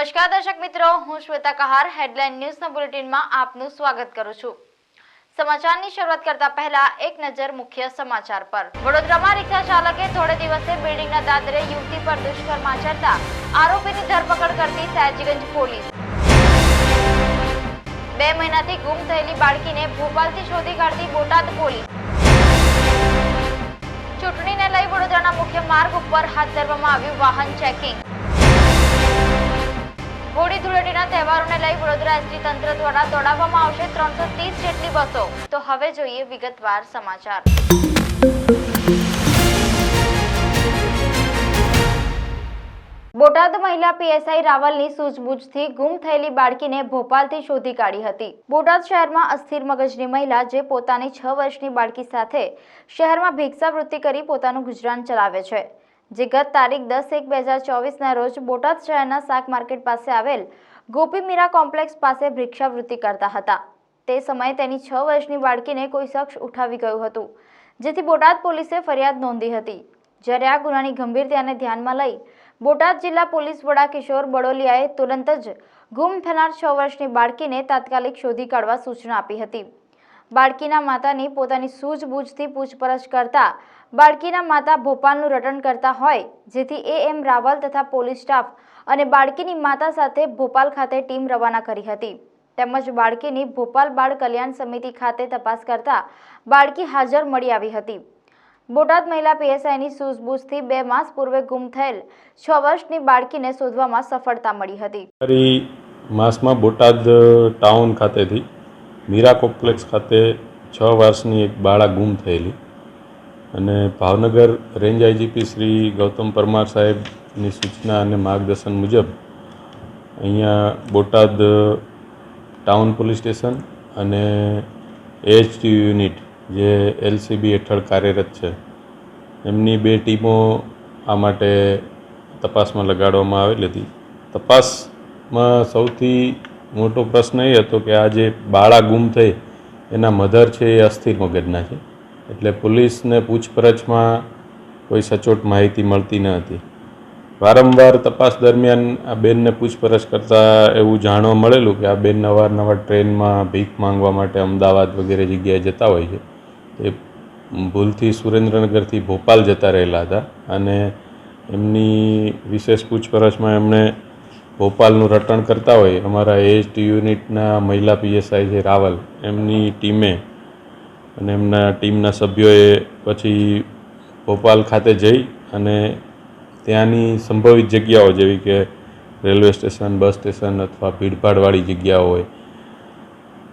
નમસ્કાર દર્શક મિત્રો, હું શ્વેતા કહાર હેડલાઇન ન્યૂઝના બુલેટિનમાં આપનું સ્વાગત કરું છું। સમાચારની શરૂઆત કરતા પહેલા એક નજર મુખ્ય સમાચાર પર। વડોદરામાં રિક્ષા ચાલકે થોડે દિવસે બિલ્ડિંગના દાદરે યુવતી પર દુષ્કર્મ આચરતા આરોપીની ધરપકડ કરતી સયાજીગંજ પોલીસ। 2 મહિનાથી ગુમ થયેલી બાળકીને ભોપાલથી શોધી કાઢતી બોટાદ પોલીસ। ચૂંટણીને લઈ વડોદરાના મુખ્ય માર્ગ ઉપર હાથ ધરવામાં આવ્યું વાહન ચેકિંગ। હોળી ધૂળેટીના તહેવારોને લઈ વડોદરા એસટી તંત્ર દ્વારા દોડાવવામાં આવશે 330 જેટલી બસો। તો હવે જોઈએ વિગતવાર સમાચાર। બોટાદ મહિલા પીએસઆઈ રાવલની સૂઝબૂછથી ગુમ થયેલી બાળકીને ભોપાલથી શોધી કાઢી હતી। બોટાદ શહેરમાં અસ્થિર મગજની મહિલા જે પોતાની 6 વર્ષની બાળકી સાથે શહેરમાં ભિક્ષાવૃત્તિ કરી પોતાનું ગુજરાન ચલાવે છે, જે ગત તારીખ 10/1/2024ના રોજ બોટાદ શહેરના શાક માર્કેટ પાસે આવેલ ગોપી મીરા કોમ્પ્લેક્સ પાસે ભિક્ષાવૃત્તિ કરતા હતા। તે સમયે તેની 6 વર્ષની બાળકીને કોઈ શખ્સ ઉઠાવી ગયું હતું, જેથી બોટાદ પોલીસે ફરિયાદ નોંધી હતી। જ્યારે આ ગુનાની ગંભીરતાને ધ્યાનમાં લઈ બોટાદ જિલ્લા પોલીસ વડા કિશોર બડોલિયાએ તુરંત જ ગુમ થનાર 6 વર્ષની બાળકીને તાત્કાલિક શોધી કાઢવા સૂચના આપી હતી। બાળકીના માતાની પોતાની સૂઝબૂછથી પૂછપરછ કરતા બાળકીના માતા ભોપાલનું રટણ કરતા હોય, જેથી AM રાવલ તથા પોલીસ સ્ટાફ અને બાળકીની માતા સાથે ભોપાલ ખાતે ટીમ રવાના કરી હતી। તેમજ બાળકીની ભોપાલ બાળ કલ્યાણ સમિતિ ખાતે તપાસ કરતા બાળકી હાજર મળી આવી હતી। બોટાદ મહિલા પીએસઆઈની સૂઝબૂછથી 2 માસ પૂર્વે ગુમ થયેલ 6 વર્ષની બાળકીને શોધવામાં સફળતા મળી હતી। માસમાં બોટાદ ટાઉન ખાતેથી મીરા કોમ્પ્લેક્સ ખાતે 6 વર્ષની એક બાળક ગુમ થયેલી અને ભાવનગર રેન્જ આઈજીપી શ્રી ગૌતમ પરમાર સાહેબની સૂચના અને માર્ગદર્શન મુજબ અહીંયા બોટાદ ટાઉન પોલીસ સ્ટેશન અને AHT યુનિટ જે LCB હેઠળ કાર્યરત છે, એમની 2 ટીમો આ માટે તપાસમાં લગાડવામાં આવેલી હતી। તપાસમાં સૌથી મોટો પ્રશ્ન એ હતો કે આ જે બાળા ગુમ થઈ એના મધર છે એ અસ્થિર મગજના છે, એટલે પોલીસને પૂછપરછમાં કોઈ સચોટ માહિતી મળતી ન હતી। વારંવાર તપાસ દરમિયાન આ બેનને પૂછપરછ કરતાં એવું જાણવા મળેલું કે આ બેન અવારનવાર ટ્રેનમાં ભીખ માંગવા માટે અમદાવાદ વગેરે જગ્યાએ જતા હોય છે। એ ભૂલથી સુરેન્દ્રનગરથી ભોપાલ જતા રહેલા હતા અને એમની વિશેષ પૂછપરછમાં એમણે ભોપાલનું રટણ કરતા હોય અમારા AHT યુનિટના મહિલા PSI છે રાવલ, એમની ટીમે અને એમના ટીમના સભ્યોએ પછી ભોપાલ ખાતે જઈ અને ત્યાંની સંભવિત જગ્યાઓ જેવી કે રેલવે સ્ટેશન, બસ સ્ટેશન અથવા ભીડભાડવાળી જગ્યાઓ હોય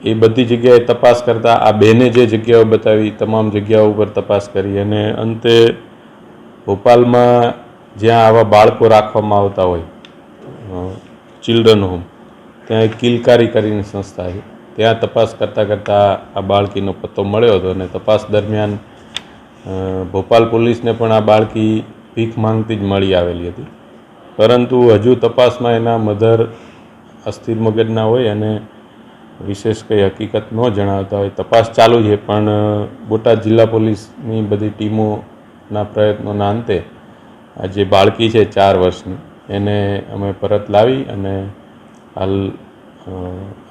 એ બધી જગ્યાએ તપાસ કરતાં આ બેને જે જગ્યાઓ બતાવી તમામ જગ્યાઓ ઉપર તપાસ કરી અને અંતે ભોપાલમાં જ્યાં આવા બાળકો રાખવામાં આવતા હોય, ચિલ્ડ્રન હોમ, ત્યાં એક કિલકારી કરીને સંસ્થા છે, ત્યાં તપાસ કરતાં આ બાળકીનો પત્તો મળ્યો હતો અને તપાસ દરમિયાન ભોપાલ પોલીસને પણ આ બાળકી ભીખ માંગતી જ મળી આવેલી હતી। પરંતુ હજુ તપાસમાં એના મધર અસ્થિર મગજના હોય અને વિશેષ કંઈ હકીકત ન જણાવતા હોય। તપાસ ચાલુ છે, પણ બોટાદ જિલ્લા પોલીસની બધી ટીમોના પ્રયત્નોના અંતે આ જે બાળકી છે 4 વર્ષની એને અમે પરત લાવી અને હાલ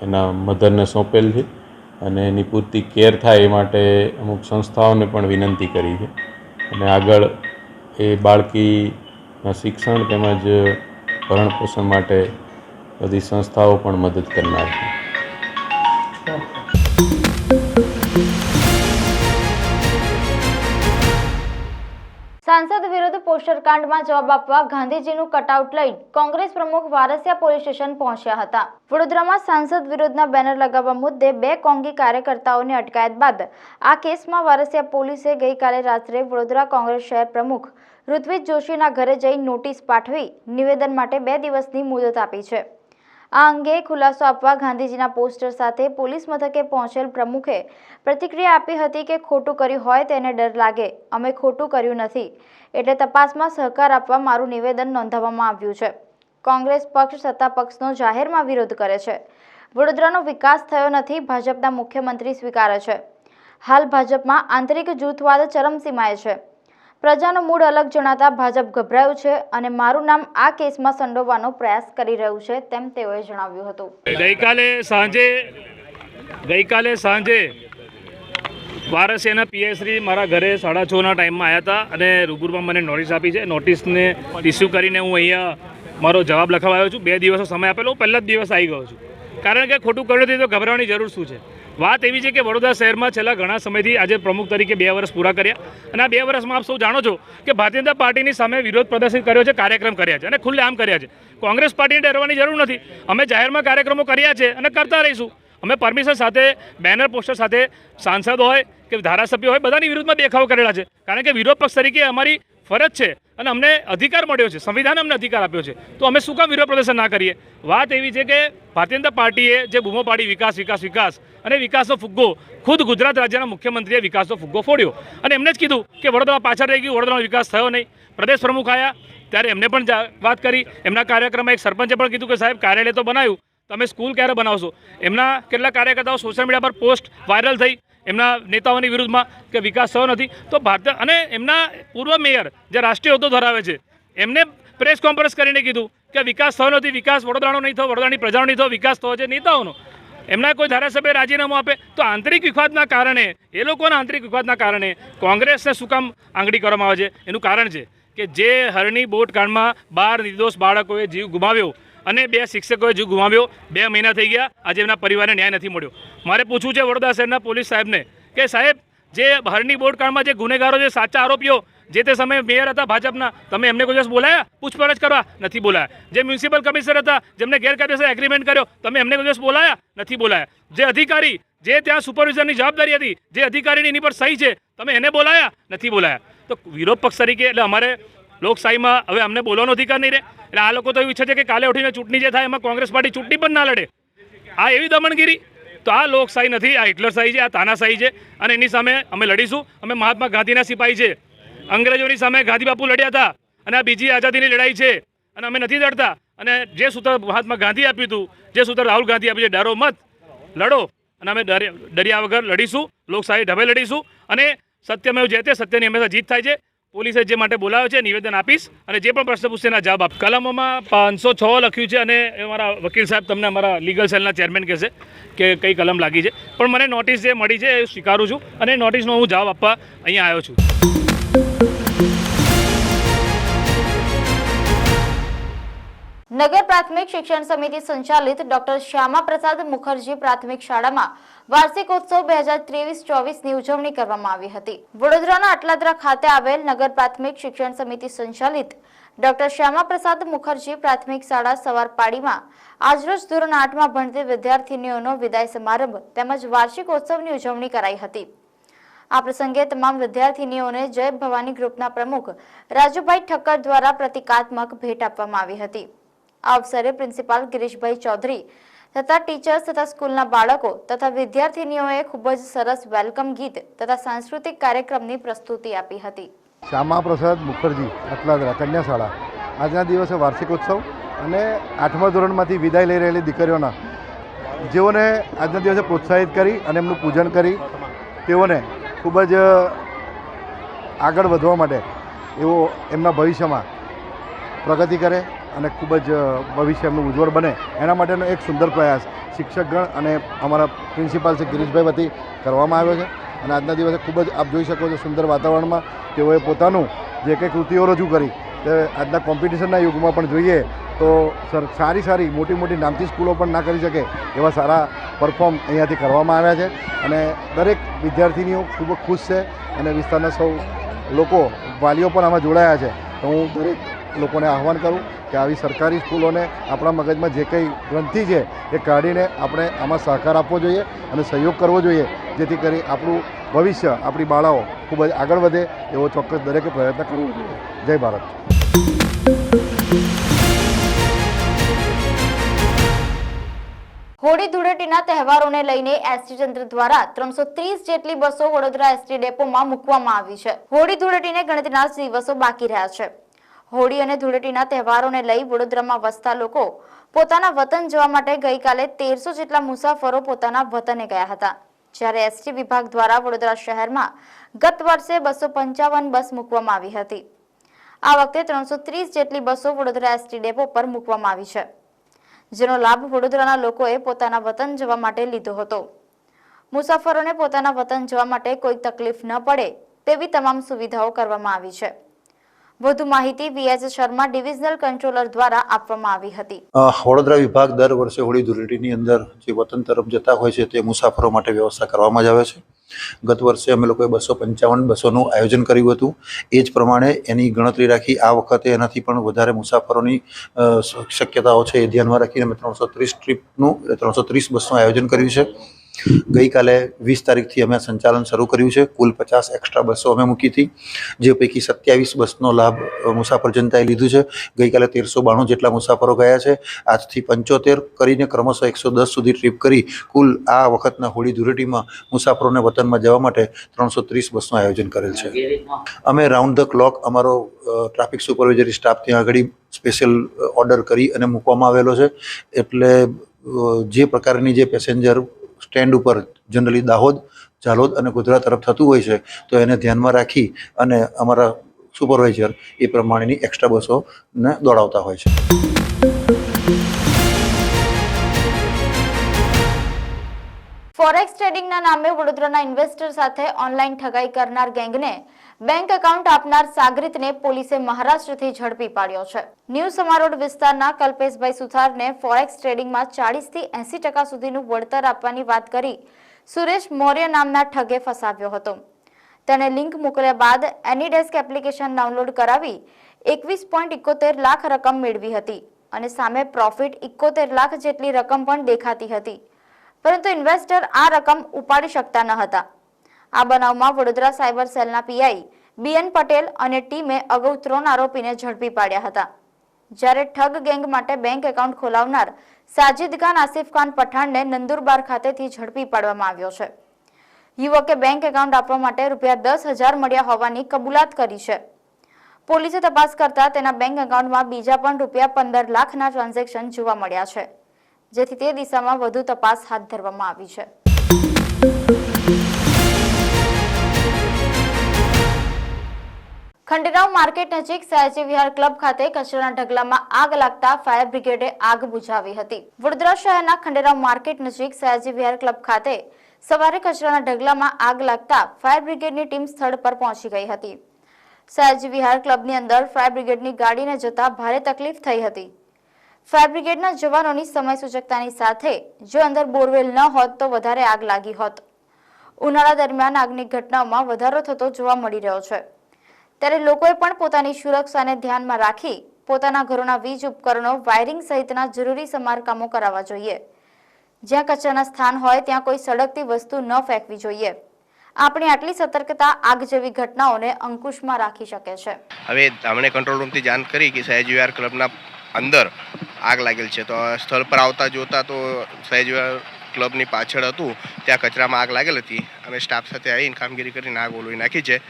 એના મધરને સોંપેલ છે અને એની પૂરતી કેર થાય એ માટે અમુક સંસ્થાઓને પણ વિનંતી કરી છે અને આગળ એ બાળકીના શિક્ષણ તેમજ ભરણ પોષણ માટે બધી સંસ્થાઓ પણ મદદ કરનાર છે। સાંસદ વિરુદ્ધ પોસ્ટરકાંડમાં જવાબ આપવા ગાંધીજીનું કટઆઉટ લઈ કોંગ્રેસ પ્રમુખ વારસિયા પોલીસ સ્ટેશન પહોંચ્યા હતા। વડોદરામાં સાંસદ વિરુદ્ધના બેનર લગાવવા મુદ્દે 2 કોંગી કાર્યકર્તાઓની અટકાયત બાદ આ કેસમાં વારસિયા પોલીસે ગઈકાલે રાત્રે વડોદરા કોંગ્રેસ શહેર પ્રમુખ ઋત્વિજ જોશીના ઘરે જઈ નોટિસ પાઠવી નિવેદન માટે 2 દિવસની મુદત આપી છે। આ અંગે ખુલાસો આપવા ગાંધીજીના પોસ્ટર સાથે પોલીસ મથકે પહોંચેલ પ્રમુખે પ્રતિક્રિયા આપી હતી કે ખોટું કર્યું હોય તેને ડર લાગે, અમે ખોટું કર્યું નથી, એટલે તપાસમાં સહકાર આપવા મારું નિવેદન નોંધાવવામાં આવ્યું છે। કોંગ્રેસ પક્ષ સત્તા પક્ષનો જાહેરમાં વિરોધ કરે છે। વડોદરાનો વિકાસ થયો નથી, ભાજપના મુખ્યમંત્રી સ્વીકારે છે। હાલ ભાજપમાં આંતરિક જૂથવાદ ચરમસીમાએ છે। પ્રજાનો મૂડ અલગ જણાતા ભાજપ ગભરાયું છે અને મારું નામ આ કેસમાં સંડોવવાનો પ્રયાસ કરી રહ્યું છે તેમ તેઓએ જણાવ્યું હતું. ગઈકાલે સાંજે વારસિયાના પીએસશ્રી મારા ઘરે 6:30ના ટાઈમમાં આવ્યા હતા અને રૂબરૂમાં મને નોટિસ આપી છે. નોટિસને ઇસ્યુ કરીને હું અહીંયા મારો જવાબ લખવા આવ્યો છું. 2 દિવસનો સમય આપેલો, હું પહેલા જ દિવસ આવી ગયો છું. કારણ કે ખોટું કર્યું હતું તો ગભરાવાની જરૂર શું છે. વાત એવી છે કે વડોદરા શહેરમાં છેલ્લા ઘણા સમયથી આજે પ્રમુખ તરીકે 2 વર્ષ પૂરા કર્યા અને આ 2 વર્ષમાં આપ સૌ જાણો છો કે ભારતીય જનતા પાર્ટીની સામે વિરોધ પ્રદર્શિત કર્યો છે, કાર્યક્રમ કર્યા છે અને ખુલ્લેઆમ કર્યા છે. કોંગ્રેસ પાર્ટીને ડરવાની જરૂર નથી. અમે જાહેરમાં કાર્યક્રમો કર્યા છે અને કરતા રહીશું. અમે પરમિશન સાથે, બેનર પોસ્ટર સાથે સાંસદ હોય કે ધારાસભ્ય હોય બધાની વિરુદ્ધમાં દેખાવ કરેલા છે. કારણ કે વિરોધ પક્ષ તરીકે અમારી ફરજ છે અને અમને અધિકાર મળ્યો છે, સંવિધાને અમને અધિકાર આપ્યો છે, તો અમે શું કામ વિરોધ પ્રદર્શન ના કરીએ. વાત એવી છે કે ભારતીય જનતા પાર્ટીએ જે બૂમો પાડી વિકાસ વિકાસ વિકાસ અને વિકાસનો ફુગ્ગો ખુદ ગુજરાત રાજ્યના મુખ્યમંત્રીએ વિકાસનો ફુગ્ગો ફોડ્યો અને એમને જ કીધું કે વડોદરા પાછળ રહી ગયું, વડોદરાનો વિકાસ થયો નહીં. પ્રદેશ પ્રમુખ આવ્યા ત્યારે એમને પણ વાત કરી. એમના કાર્યક્રમમાં એક સરપંચે પણ કીધું કે સાહેબ કાર્યાલય તો બનાવ્યું, તમે સ્કૂલ ક્યારે બનાવશો. એમના કેટલાક કાર્યકર્તાઓ સોશિયલ મીડિયા પર પોસ્ટ વાયરલ થઈ એમના નેતાઓની વિરુદ્ધમાં કે વિકાસ થયો નથી. તો ભારતીય અને એમના પૂર્વ મેયર જે રાષ્ટ્રીય હોદ્દો ધરાવે છે એમને પ્રેસ કોન્ફરન્સ કરીને કીધું કે વિકાસ થયો નથી, વિકાસ વડોદરાનો નહીં થયો, વડોદરાની પ્રજાનો નહીં થયો, વિકાસ થયો છે નેતાઓનો. એમના કોઈ ધારાસભ્ય રાજીનામું આપે તો આંતરિક વિવાદના કારણે, એ લોકોના આંતરિક વિવાદના કારણે કોંગ્રેસને શું કામ આંગળી કરવામાં આવે છે. એનું કારણ છે કે જે હરણી બોટ કાંડમાં 12 નિર્દોષ બાળકોએ જીવ ગુમાવ્યો અને 2 શિક્ષકોએ જીવ ગુમાવ્યો, 2 મહિના થઈ ગયા, આજે એમના પરિવારને ન્યાય નથી મળ્યો. મારે પૂછવું છે વડોદરા શહેરના પોલીસ સાહેબને કે સાહેબ જે હરણી બોટ કાંડમાં જે ગુનેગારો, જે સાચા આરોપીઓ જે તે સમયે મેયર હતા ભાજપના, તમે એમને કોઈ દિવસ બોલાયા પૂછપરછ કરવા? નથી બોલાયા. જે મ્યુનિસિપલ કમિશનર હતા જેમને ગેરકાયદેસર એગ્રીમેન્ટ કર્યો, તમે એમને કોઈ દિવસ બોલાયા? નથી બોલાયા. જે અધિકારી જે ત્યાં સુપરવિઝનની જવાબદારી હતી, જે અધિકારીની એની પર સહી છે, તમે એને બોલાયા? નથી બોલાયા. તો વિરોધ પક્ષ તરીકે એટલે અમારે લોકશાહીમાં હવે અમને બોલવાનો અધિકાર નહીં રહે. એટલે આ લોકો તો એવું ઈચ્છે છે કે કાલે ઉઠીને ચૂંટણી જે થાય એમાં કોંગ્રેસ પાર્ટી ચૂંટણી પણ ના લડે. આ એવી દમણગીરી. તો આ લોકશાહી નથી, આ હિટલરશાહી છે, આ તાનાશાહી છે અને એની સામે અમે લડીશું. અમે મહાત્મા ગાંધીના સિપાહી છે. અંગ્રેજોની સામે ગાંધી બાપુ લડ્યા હતા અને આ બીજી આઝાદીની લડાઈ છે અને અમે નથી લડતા. અને જે સૂત્ર મહાત્મા ગાંધી આપ્યું હતું, જે સૂત્ર રાહુલ ગાંધી આપ્યું છે, ડરો મત, લડો. અને અમે ડર્યા વગર લડીશું, લોકશાહી ઢબે લડીશું અને સત્યમેવ જયતે, સત્યની હંમેશા જીત થાય છે. પોલીસે જે માટે બોલાવ્યો છે નિવેદન આપીશ અને જે પણ પ્રશ્ન પૂછશે એના જવાબ આપ. કલમોમાં 506 લખ્યું છે અને અમારા વકીલ સાહેબ તમને અમારા લીગલ સેલના ચેરમેન કહેશે કે કઈ કલમ લાગી છે. પણ મને નોટિસ જે મળી છે એ સ્વીકારું છું અને નોટિસનો હું જવાબ આપવા અહીંયા આવ્યો છું. નગર પ્રાથમિક શિક્ષણ સમિતિ સંચાલિત ડોક્ટર શ્યામા પ્રસાદ મુખર્જી પ્રાથમિક શાળામાં વાર્ષિકોત્સવ 2023-24ની ઉજવણી કરવામાં આવી હતી. વડોદરાના અટલાદરા ખાતે આવેલ નગર પ્રાથમિક શિક્ષણ સમિતિ સંચાલિત ડોક્ટર શ્યામા પ્રસાદ મુખર્જી પ્રાથમિક શાળા સવારપાડીમાં આજરોજ ધોરણ 8માં ભણતી વિદ્યાર્થીનીઓનો વિદાય સમારંભ તેમજ વાર્ષિકોત્સવની ઉજવણી કરાઈ હતી. આ પ્રસંગે તમામ વિદ્યાર્થીનીઓને જય ભવાની ગ્રુપના પ્રમુખ રાજુભાઈ ઠક્કર દ્વારા પ્રતિકાત્મક ભેટ આપવામાં આવી હતી. આ અવસરે પ્રિન્સિપાલ ગિરીશભાઈ ચૌધરી તથા ટીચર્સ તથા સ્કૂલના બાળકો તથા વિદ્યાર્થીનીઓએ ખૂબ જ સરસ વેલકમ ગીત તથા સાંસ્કૃતિક કાર્યક્રમની પ્રસ્તુતિ આપી હતી. શ્યામા પ્રસાદ મુખર્જી અટલાદરા કન્યા શાળા આજના દિવસે વાર્ષિકોત્સવ અને 8મા ધોરણમાંથી વિદાય લઈ રહેલી દીકરીઓના જેઓને આજના દિવસે પ્રોત્સાહિત કરી અને એમનું પૂજન કરી તેઓને ખૂબ જ આગળ વધવા માટે એવો એમના ભવિષ્યમાં પ્રગતિ કરે અને ખૂબ જ ભવિષ્ય એમનું ઉજ્જવળ બને એના માટેનો એક સુંદર પ્રયાસ શિક્ષકગણ અને અમારા પ્રિન્સિપાલ શ્રી ગિરીશભાઈ વતી કરવામાં આવ્યો છે. અને આજના દિવસે ખૂબ જ આપ જોઈ શકો છો સુંદર વાતાવરણમાં તેઓએ પોતાનું જે કંઈ કૃતિઓ રજૂ કરી તે આજના કોમ્પિટિશનના યુગમાં પણ જોઈએ તો સારી મોટી નામથી સ્કૂલો પણ ના કરી શકે એવા સારા પરફોર્મ અહીંયાથી કરવામાં આવ્યા છે. અને દરેક વિદ્યાર્થીનીઓ ખૂબ ખુશ છે અને વિસ્તારના સૌ લોકો વાલીઓ પણ આમાં જોડાયા છે. તો હું દરેક લોકોને આહવાન કરું કે આવી સરકારી સ્કૂલોને આપણા મગજમાં જે કંઈ ગ્રંથિ છે એ કાઢીને આપણે આમાં સહકાર આપવો જોઈએ અને સહયોગ કરવો જોઈએ જેથી કરી આપણું ભવિષ્ય, આપણી બાળાઓ ખૂબ જ આગળ વધે એવો ચોક્કસ દરેકે પ્રયત્ન કરવો જોઈએ. જય ભારત. હોળી ધૂળેટીના તહેવારોને લઈને એસટી તંત્ર દ્વારા 330 જેટલી બસો વડોદરા એસટી ડેપોમાં મૂકવામાં આવી છે. હોળી ધૂળેટીને ગણતરીના દિવસો બાકી રહ્યા છે. હોળી અને ધૂળેટીના તહેવારોને લઈ વડોદરામાં વસતા લોકો પોતાના વતન જવા માટે ગઈકાલે 1300 જેટલા મુસાફરો પોતાના વતને ગયા હતા. જ્યારે એસટી વિભાગ દ્વારા વડોદરા શહેરમાં ગત વર્ષે 255 બસ મૂકવામાં આવી હતી. આ વખતે 330 જેટલી બસો વડોદરા એસટી ડેપો પર મૂકવામાં આવી છે, જેનો લાભ વડોદરાના લોકોએ પોતાના વતન જવા માટે લીધો હતો. મુસાફરોને પોતાના વતન જવા માટે કોઈ તકલીફ ન પડે તેવી તમામ સુવિધાઓ કરવામાં આવી છે. વધુ માહિતી VH શર્મા ડિવિઝનલ કંટ્રોલર દ્વારા આપવામાં આવી હતી. વડોદરા વિભાગ દર વર્ષે હોળી ધૂળેટીની અંદર જે વતન તરફ જતા હોય છે તે મુસાફરો માટે વ્યવસ્થા કરવામાં જ આવે છે. ગત વર્ષે અમે લોકોએ 255 બસોનું આયોજન કર્યું હતું. એ જ પ્રમાણે એની ગણતરી રાખી આ વખતે એનાથી પણ વધારે મુસાફરોની શક્યતાઓ છે એ ધ્યાનમાં રાખીને અમે 330 બસનું આયોજન કર્યું છે. ગઈકાલે 20 તારીખથી અમે સંચાલન શરૂ કર્યું છે. કુલ 50 એક્સ્ટ્રા બસો અમે મૂકી હતી, જે પૈકી 27 બસનો લાભ મુસાફર જનતાએ લીધું છે. ગઈકાલે 1392 જેટલા મુસાફરો ગયા છે. આજથી 75 કરીને ક્રમશઃ 110 સુધી ટ્રીપ કરી કુલ આ વખતના હોળી ધૂળેટીમાં મુસાફરોને વતનમાં જવા માટે 330 બસનું આયોજન કરેલ છે. અમે રાઉન્ડ ધ ક્લોક અમારો ટ્રાફિક સુપરવાઇઝરી સ્ટાફ ત્યાં આગળ સ્પેશિયલ ઓર્ડર કરી અને મૂકવામાં આવેલો છે. એટલે જે પ્રકારની જે પેસેન્જર સ્ટેન્ડ ઉપર જનરલી દાહોદ, ઝાલોદ અને ગોધરા તરફ થતું હોય છે તો એને ધ્યાનમાં રાખી અને અમારા સુપરવાઇઝર એ પ્રમાણેની એક્સ્ટ્રા બસોને દોડાવતા હોય છે. ફોરેક્સ ટ્રેડિંગના નામે વડોદરાના ઇન્વેસ્ટર સાથે ઓનલાઈન ઠગાઈ કરનાર ગેંગને બેંક એકાઉન્ટ આપનાર સાગરીતને પોલીસે મહારાષ્ટ્રથી ઝડપી પાડ્યો છે. ન્યૂ સમારોડ વિસ્તારના કલ્પેશભાઈ સુથારને ફોરેક્સ ટ્રેડિંગમાં 40 થી 80% સુધીનું વળતર આપવાની વાત કરી સુરેશ મૌર્ય નામના ઠગે ફસાવ્યો હતો. તેણે લિંક મોકલ્યા બાદ એનીડેસ્ક એપ્લિકેશન ડાઉનલોડ કરાવી 21.71 લાખ રકમ મેળવી હતી અને સામે પ્રોફિટ 71 લાખ જેટલી રકમ પણ દેખાતી હતી, પરંતુ ઇન્વેસ્ટર આ રકમ ઉપાડી શકતા ન હતા. આ બનાવમાં વડોદરા સાયબર સેલના પીઆઈ BN પટેલ અને ટીમે અગાઉ 3 આરોપીને ઝડપી પાડ્યા હતા. જ્યારે ઠગ ગેંગ માટે બેંક એકાઉન્ટ ખોલાવનાર સાજિદ ખાન આસિફ ખાન પઠાણને નંદુરબાર ખાતેથી ઝડપી પાડવામાં આવ્યો છે. યુવકે બેંક એકાઉન્ટ આપવા માટે ₹10,000 મળ્યા હોવાની કબૂલાત કરી છે. પોલીસે તપાસ કરતા તેના બેંક એકાઉન્ટમાં બીજા પણ ₹15 લાખના ટ્રાન્ઝેક્શન જોવા મળ્યા છે, જેથી તે દિશામાં વધુ તપાસ હાથ ધરવામાં આવી છે. ખંડેરાવ માર્કેટ નજીક સયાજી વિહાર ક્લબ ખાતે કચરાના ઢગલામાં આગ લાગતા ફાયર બ્રિગેડે આગ બુઝાવી હતી. વડોદરા શહેરના ખંડેરાવ માર્કેટ નજીક સયાજી વિહાર ક્લબ ખાતે સવારે કચરાના ઢગલામાં આગ લાગતા ફાયર બ્રિગેડની ટીમ સ્થળ પર પહોંચી ગઈ હતી. સયાજી વિહાર ક્લબની અંદર ફાયર બ્રિગેડની ગાડીને જતા ભારે તકલીફ થઈ હતી. ફાયર બ્રિગેડના જવાનોની સમય સૂચકતાની સાથે જો અંદર બોરવેલ ન હોત તો વધારે આગ લાગી હોત. ઉનાળા દરમિયાન આગની ઘટનાઓમાં વધારો થતો જોવા મળી રહ્યો છે, ત્યારે લોકોએ પણ પોતાની સુરક્ષાને ધ્યાનમાં રાખી પોતાના ઘરોના વીજ ઉપકરણો, વાયરિંગ સહિતના જરૂરી સમારકામો કરાવવા જોઈએ. જ્યાં કચરાના સ્થાન હોય ત્યાં કોઈ સળગતી વસ્તુ ન ફેંકવી જોઈએ. આપણી આટલી સતર્કતા આગ જેવી ઘટનાઓને અંકુશમાં રાખી શકે છે. હવે અમને કંટ્રોલ રૂમથી જાણ કરી કે સયાજી વિહાર ક્લબના અંદર આગ લાગેલ છે, તો સ્થળ પર આવતા જોતા તો સયાજી વિહાર ક્લબની પાછળ હતું ત્યાં કચરામાં આગ લાગેલ હતી. અમે સ્ટાફ સાથે આવીને કામગીરી કરીને આગ ઓલવી નાખી છે.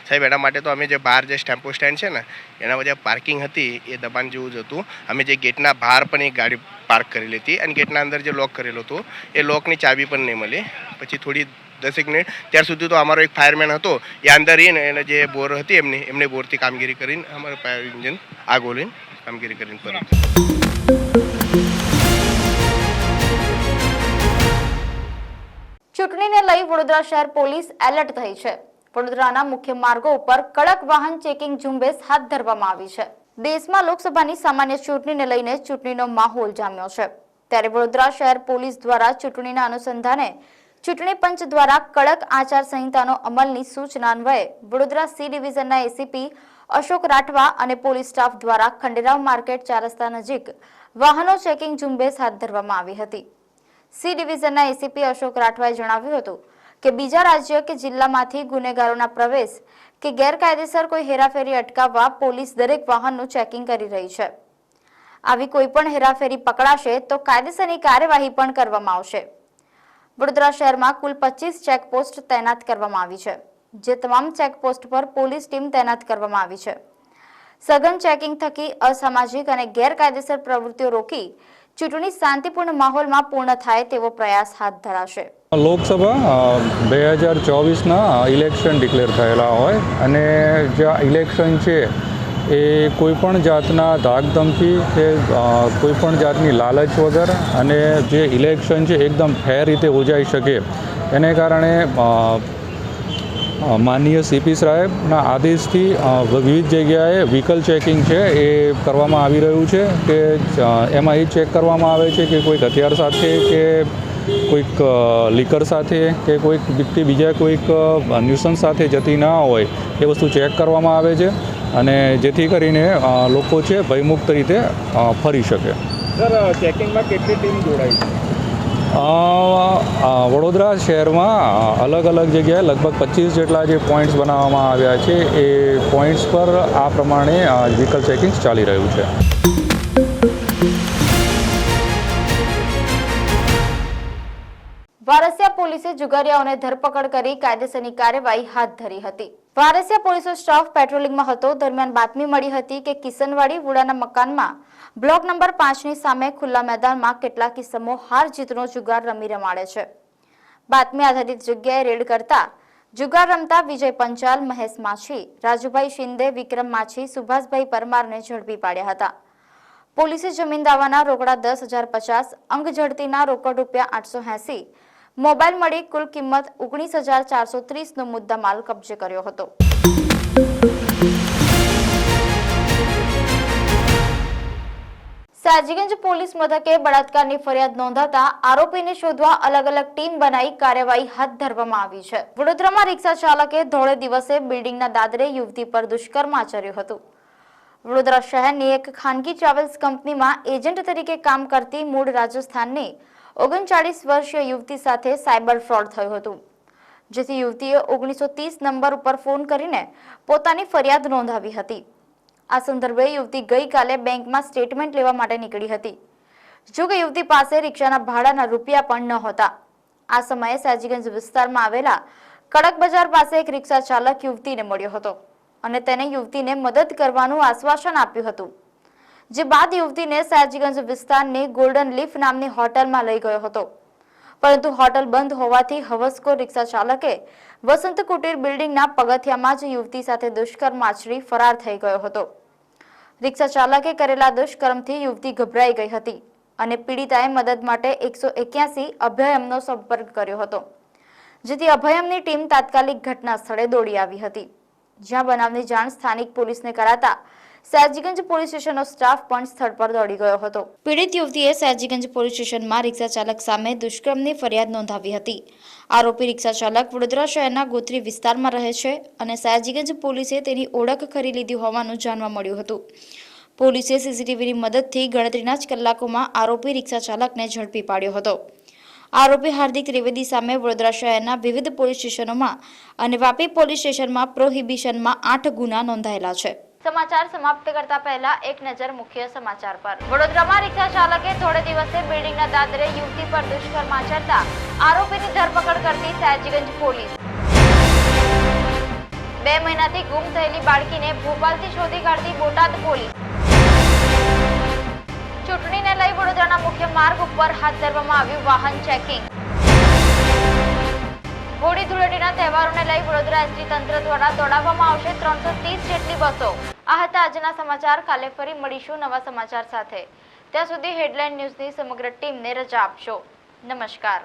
સાહેબ એના માટે તો અમે જે બહાર જે ટેમ્પો સ્ટેન્ડ છે ને એના વચ્ચે પાર્કિંગ હતી એ દબાણ જેવું જ હતું. અમે જે ગેટના બહાર પણ એક ગાડી પાર્ક કરેલી હતી અને ગેટના અંદર જે લોક કરેલો હતો એ લોકની ચાવી પણ નહીં મળી. પછી થોડી 10 મિનિટ ત્યાર સુધી તો અમારો એક ફાયરમેન હતો એ અંદર રહીને એને જે બોર હતી એમને બોરથી કામગીરી કરીને અમારું ફાયર એન્જિન આગ ઓલીને કામગીરી કરીને ફરી. ચૂંટણીને લઈ વડોદરા શહેર પોલીસ એલર્ટ થઈ છે. વડોદરાના મુખ્ય માર્ગો ઉપર કડક વાહન ચેકિંગ ઝુંબેશ હાથ ધરવામાં આવી છે. દેશમાં લોકસભાની સામાન્ય ચૂંટણીને લઈને ચૂંટણીનો માહોલ જામ્યો છે, ત્યારે વડોદરા શહેર પોલીસ દ્વારા ચૂંટણીના અનુસંધાને ચૂંટણી પંચ દ્વારા કડક આચાર સંહિતાનો અમલની સૂચના અન્વયે વડોદરા સી ડિવિઝનના એસીપી અશોક રાઠવા અને પોલીસ સ્ટાફ દ્વારા ખંડેરાવ માર્કેટ 4 રસ્તા નજીક વાહનો ચેકિંગ ઝુંબેશ હાથ ધરવામાં આવી હતી. સી ડિવિઝનના એસીપી અશોક રાઠવાએ જણાવ્યું હતું કે બીજા રાજ્ય કે જિલ્લામાંથી ગુનેગારોના પ્રવેશ કે ગેરકાયદેસર કોઈ હેરાફેરી અટકાવવા પોલીસ દરેક વાહનનું ચેકિંગ કરી રહી છે. આવી કોઈ પણ હેરાફેરી પકડાશે તો કાયદેસરની કાર્યવાહી પણ કરવામાં આવશે. વડોદરા શહેરમાં કુલ 25 ચેકપોસ્ટ તૈનાત કરવામાં આવી છે, જે તમામ ચેકપોસ્ટ પર પોલીસ ટીમ તૈનાત કરવામાં આવી છે. સઘન ચેકિંગ થકી અસામાજિક અને ગેરકાયદેસર પ્રવૃત્તિઓ રોકી ચૂંટણી શાંતિપૂર્ણ માહોલમાં પૂર્ણ થાય તેવો પ્રયાસ હાથ ધરાશે. લોકસભા 2024ના ઇલેક્શન ડિક્લેર થયેલા હોય અને જે ઇલેક્શન છે એ કોઈપણ જાતના ધાકધમકી કે કોઈપણ જાતની લાલચ વગર અને જે ઇલેક્શન છે એકદમ ફેર રીતે યોજાઈ શકે એને કારણે માનનીય સીપી સાહેબના આદેશથી વિવિધ જગ્યાએ વ્હીકલ ચેકિંગ છે એ કરવામાં આવી રહ્યું છે કે એમાં એ ચેક કરવામાં આવે છે કે કોઈક હથિયાર સાથે કે કોઈક લીકર સાથે કે કોઈક વ્યક્તિ બીજા કોઈક ન્યુસન્સ સાથે જતી ના હોય એ વસ્તુ ચેક કરવામાં આવે છે અને જેથી કરીને લોકો છે ભયમુક્ત રીતે ફરી શકે. સર, ચેકિંગમાં કેટલી ટીમ જોડાઈ છે? વડોદરા શહેરમાં અલગ અલગ જગ્યાએ લગભગ 25 જેટલા જે પોઈન્ટ્સ બનાવવામાં આવ્યા છે એ પોઈન્ટ્સ પર આ પ્રમાણે વ્હીકલ ચેકિંગ ચાલી રહ્યું છે. વારસિયા પોલીસે જુગારીયાઓને ધરપકડ કરી કાયદેસરની કાર્યવાહી હાથ ધરી હતી. વારસિયા પોલીસનો સ્ટાફ પેટ્રોલિંગમાં હતો દરમિયાન બાતમી મળી હતી કે કિશનવાડી વુડાના મકાનમાં બ્લોક નંબર 5ની સામે ખુલ્લા મેદાનમાં કેટલાક કિસ્મો હાર જીતનો જુગાર રમાડે છે. બાતમી આધારિત જગ્યાએ રેડ કરતા જુગાર રમતા વિજય પંચાલ, મહેશ માછી, રાજુભાઈ શિંદે, વિક્રમ માછી, સુભાષભાઈ પરમારને ઝડપી પાડ્યા હતા. પોલીસે જમીન દાવાના રોકડા 10,050, અંગ ઝડતીના રોકડ રૂપિયા 880, મોબાઈલ મળી કુલ કિંમત 19,430નો મુદ્દામાલ કબજે કર્યો હતો. સાજીગંજ પોલીસ મથકે બળાત્કારની ફરિયાદ નોંધાતા આરોપીને શોધવા અલગ અલગ ટીમ બનાવી કાર્યવાહી હાથ ધરવામાં આવી છે. વડોદરામાં રિક્ષા ચાલકે ધોળે દિવસે બિલ્ડિંગના દાદરે યુવતી પર દુષ્કર્મ આચર્યું હતું. વડોદરા શહેરની એક ખાનગી ટ્રાવેલ્સ કંપનીમાં એજન્ટ તરીકે કામ કરતી મૂળ રાજસ્થાનની 39 વર્ષીય યુવતી સાથે સાયબર ફ્રોડ થયું હતું, જેથી યુવતીએ 1930 નંબર ઉપર ફોન કરીને પોતાની ફરિયાદ નોંધાવી હતી. આ સંદર્ભે યુવતી ગઈકાલે બેંકમાં સ્ટેટમેન્ટ લેવા માટે નીકળી હતી. જોકે યુવતી પાસે રિક્ષાના ભાડાના રૂપિયા પણ નહોતા. આ સમયે સાજીગંજ વિસ્તારમાં આવેલા કડક બજાર પાસે એક રિક્ષા ચાલક યુવતીને મળ્યો હતો અને તેને યુવતીને મદદ કરવાનું આશ્વાસન આપ્યું હતું. જે બાદ યુવતીને સાજીગંજ વિસ્તારની ગોલ્ડન લીફ નામની હોટલમાં લઈ ગયો હતો, પરંતુ હોટલ બંધ હોવાથી હવસખોર રિક્ષા ચાલકે વસંત કુટીર બિલ્ડિંગના પગથિયામાં જ યુવતી સાથે દુષ્કર્મ આચરી ફરાર થઈ ગયો હતો. રિક્ષા ચાલકે કરેલા દુષ્કર્મથી યુવતી ગભરાઈ ગઈ હતી અને પીડિતાએ મદદ માટે 181 અભયમનો સંપર્ક કર્યો હતો, જેથી અભયમની ટીમ તાત્કાલિક ઘટના સ્થળે દોડી આવી હતી, જ્યાં બનાવની જાણ સ્થાનિક પોલીસને કરાતા સાજીગંજ પોલીસ સ્ટેશનનો સ્ટાફ પણ સ્થળ પર દોડી ગયો હતો. પીડિત યુવતીએ સાજીગંજ પોલીસ સ્ટેશનમાં રિક્ષા ચાલક સામે દુષ્કર્મની ફરિયાદ નોંધાવી હતી. આરોપી રિક્ષા ચાલક વડોદરા શહેરના ગોત્રી વિસ્તારમાં રહે છે અને સાજીગંજ પોલીસે તેની ઓળખ કરી લીધી હોવાનું જાણવા મળ્યું હતું. પોલીસે સીસીટીવીની મદદથી ગણતરીના જ કલાકોમાં આરોપી રિક્ષા ચાલકને ઝડપી પાડ્યો હતો. આરોપી હાર્દિક ત્રિવેદી સામે વડોદરા શહેરના વિવિધ પોલીસ સ્ટેશનોમાં અને વાપી પોલીસ સ્ટેશનમાં પ્રોહિબિશનમાં 8 ગુના નોંધાયેલા છે. સમાચાર સમાપ્ત કરતા પહેલા એક નજર મુખ્ય સમાચાર પર. વડોદરામાં રિક્ષા ચાલકે થોડે દિવસે બિલ્ડિંગના દાદરે યુવતી પર દુષ્કર્મ આચરતા આરોપીની ધરપકડ કરતી સાજીગંજ પોલીસ. 2 મહિનાથી ગુમ થયેલી બાળકીને ભોપાલથી શોધી કાઢતી બોટાદ પોલીસ. ચૂંટણીને લઈ વડોદરાના મુખ્ય માર્ગ ઉપર હાથ ધરવામાં આવ્યું વાહન ચેકિંગ. હોળી ધૂળેટીના તહેવારોને લઈ વડોદરા એસટી તંત્ર દ્વારા દોડાવવામાં આવશે 330 જેટલી બસો. આ હતા આજના સમાચાર. કાલે ફરી મળીશું નવા સમાચાર સાથે. ત્યાં સુધી હેડલાઇન ન્યૂઝની સમગ્ર ટીમને રજા આપશો. નમસ્કાર.